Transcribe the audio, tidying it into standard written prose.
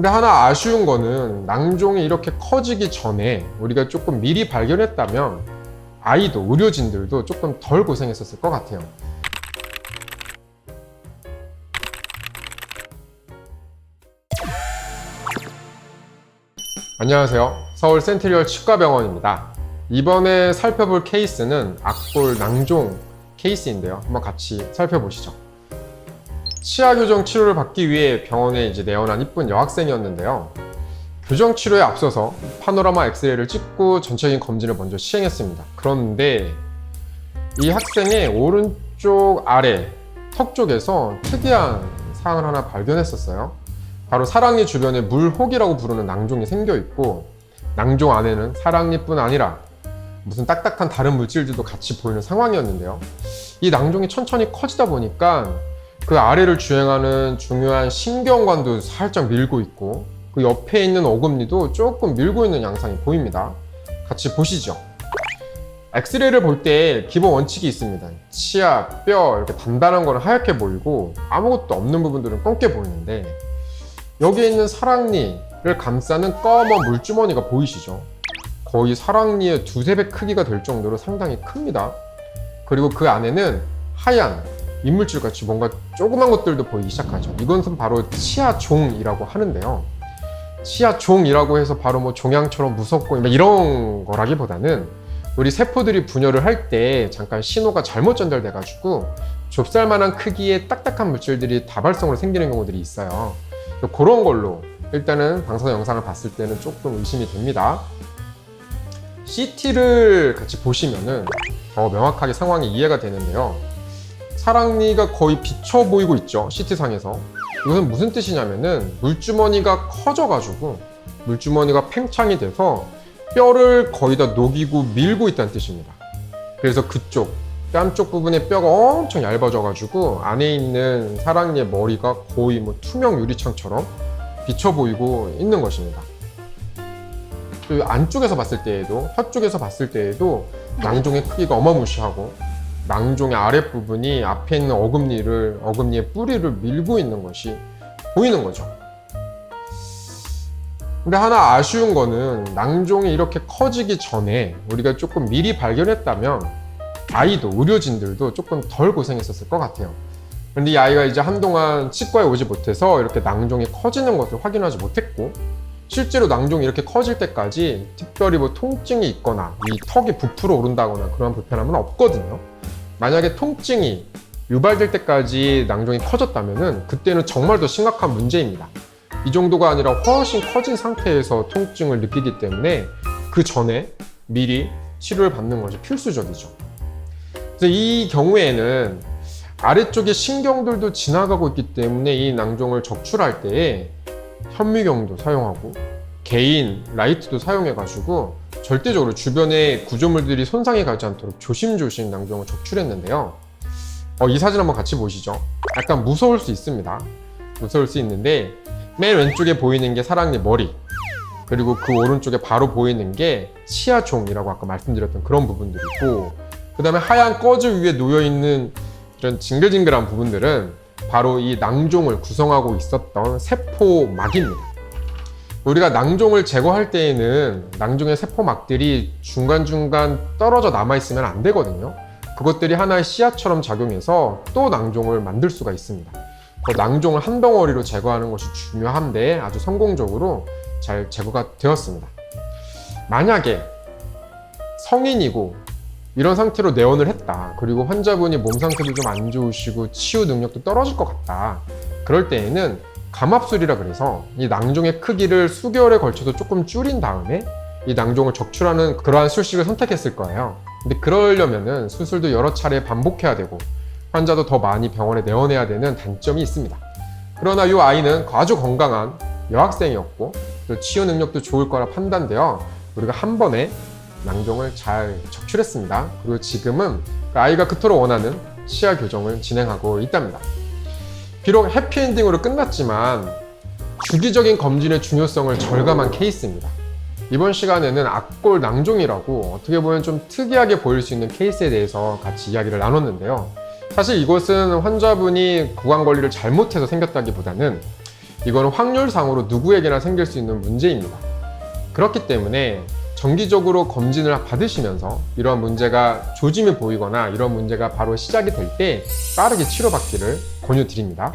근데 하나 아쉬운 거는 낭종이 이렇게 커지기 전에 우리가 조금 미리 발견했다면 아이도 의료진들도 조금 덜 고생했었을 것 같아요. 안녕하세요. 서울 센트리얼 치과병원입니다. 이번에 살펴볼 케이스는 악골 낭종 케이스인데요. 한번 같이 살펴보시죠. 치아 교정 치료를 받기 위해 병원에 내원한 이쁜 여학생이었는데요. 교정 치료에 앞서서 파노라마 엑스레이를 찍고 전체적인 검진을 먼저 시행했습니다. 그런데 이 학생의 오른쪽 아래 턱 쪽에서 특이한 사항을 하나 발견했었어요. 바로 사랑니 주변에 물혹이라고 부르는 낭종이 생겨 있고, 낭종 안에는 사랑니뿐 아니라 무슨 딱딱한 다른 물질들도 같이 보이는 상황이었는데요. 이 낭종이 천천히 커지다 보니까 그 아래를 주행하는 중요한 신경관도 살짝 밀고 있고, 그 옆에 있는 어금니도 조금 밀고 있는 양상이 보입니다. 같이 보시죠. 엑스레이를 볼 때 기본 원칙이 있습니다. 치아, 뼈 이렇게 단단한 거는 하얗게 보이고 아무것도 없는 부분들은 검게 보이는데, 여기에 있는 사랑니를 감싸는 검은 물주머니가 보이시죠? 거의 사랑니의 2~3배 크기가 될 정도로 상당히 큽니다. 그리고 그 안에는 하얀 이물질 같이 뭔가 조그만 것들도 보이기 시작하죠. 이것은 바로 치아종이라고 하는데요. 치아종이라고 해서 바로 뭐 종양처럼 무섭고 이런 거라기보다는 우리 세포들이 분열을 할 때 잠깐 신호가 잘못 전달돼 가지고 좁쌀만한 크기의 딱딱한 물질들이 다발성으로 생기는 경우들이 있어요. 그런 걸로 일단은 방사선 영상을 봤을 때는 조금 의심이 됩니다. CT를 같이 보시면은 더 명확하게 상황이 이해가 되는데요. 사랑니가 거의 비쳐 보이고 있죠, CT상에서. 이것은 무슨 뜻이냐면은 물주머니가 커져가지고 물주머니가 팽창이 돼서 뼈를 거의 다 녹이고 밀고 있다는 뜻입니다. 그래서 그쪽 뺨 쪽 부분의 뼈가 엄청 얇아져가지고 안에 있는 사랑니의 머리가 거의 뭐 투명 유리창처럼 비쳐 보이고 있는 것입니다. 또 안쪽에서 봤을 때에도, 혀 쪽에서 봤을 때에도 낭종의 크기가 어마무시하고, 낭종의 아랫부분이 앞에 있는 어금니의 뿌리를 밀고 있는 것이 보이는 거죠. 근데 하나 아쉬운 거는 낭종이 이렇게 커지기 전에 우리가 조금 미리 발견했다면 아이도 의료진들도 조금 덜 고생했었을 것 같아요. 그런데 이 아이가 이제 한동안 치과에 오지 못해서 이렇게 낭종이 커지는 것을 확인하지 못했고, 실제로 낭종이 이렇게 커질 때까지 특별히 뭐 통증이 있거나 이 턱이 부풀어 오른다거나 그런 불편함은 없거든요. 만약에 통증이 유발될 때까지 낭종이 커졌다면 그때는 정말 더 심각한 문제입니다. 이 정도가 아니라 훨씬 커진 상태에서 통증을 느끼기 때문에 그 전에 미리 치료를 받는 것이 필수적이죠. 그래서 이 경우에는 아래쪽에 신경들도 지나가고 있기 때문에 이 낭종을 적출할 때에 현미경도 사용하고 개인 라이트도 사용해가지고 절대적으로 주변에 구조물들이 손상이 가지 않도록 조심조심 낭종을 적출했는데요. 이 사진 한번 같이 보시죠. 약간 무서울 수 있습니다. 무서울 수 있는데 맨 왼쪽에 보이는 게 사랑니 머리, 그리고 그 오른쪽에 바로 보이는 게 치아종이라고 아까 말씀드렸던 그런 부분들이고, 그 다음에 하얀 꺼즈 위에 놓여있는 이런 징글징글한 부분들은 바로 이 낭종을 구성하고 있었던 세포막입니다. 우리가 낭종을 제거할 때에는 낭종의 세포막들이 중간중간 떨어져 남아있으면 안 되거든요. 그것들이 하나의 씨앗처럼 작용해서 또 낭종을 만들 수가 있습니다. 낭종을 한 덩어리로 제거하는 것이 중요한데 아주 성공적으로 잘 제거가 되었습니다. 만약에 성인이고 이런 상태로 내원을 했다, 그리고 환자분이 몸 상태도 좀 안 좋으시고 치유 능력도 떨어질 것 같다, 그럴 때에는 감압술이라 그래서 이 낭종의 크기를 수개월에 걸쳐서 조금 줄인 다음에 이 낭종을 적출하는 그러한 수식을 선택했을 거예요. 근데 그러려면은 수술도 여러 차례 반복해야 되고 환자도 더 많이 병원에 내원해야 되는 단점이 있습니다. 그러나 이 아이는 아주 건강한 여학생이었고 치유 능력도 좋을 거라 판단되어 우리가 한 번에 낭종을 잘 적출했습니다. 그리고 지금은 아이가 그토록 원하는 치아 교정을 진행하고 있답니다. 비록 해피엔딩으로 끝났지만 주기적인 검진의 중요성을 절감한 케이스입니다. 이번 시간에는 악골 낭종이라고 어떻게 보면 좀 특이하게 보일 수 있는 케이스에 대해서 같이 이야기를 나눴는데요. 사실 이것은 환자분이 구강 관리를 잘못해서 생겼다기보다는 이거는 확률상으로 누구에게나 생길 수 있는 문제입니다. 그렇기 때문에 정기적으로 검진을 받으시면서 이런 문제가 조짐이 보이거나 이런 문제가 바로 시작이 될 때 빠르게 치료받기를 권유드립니다.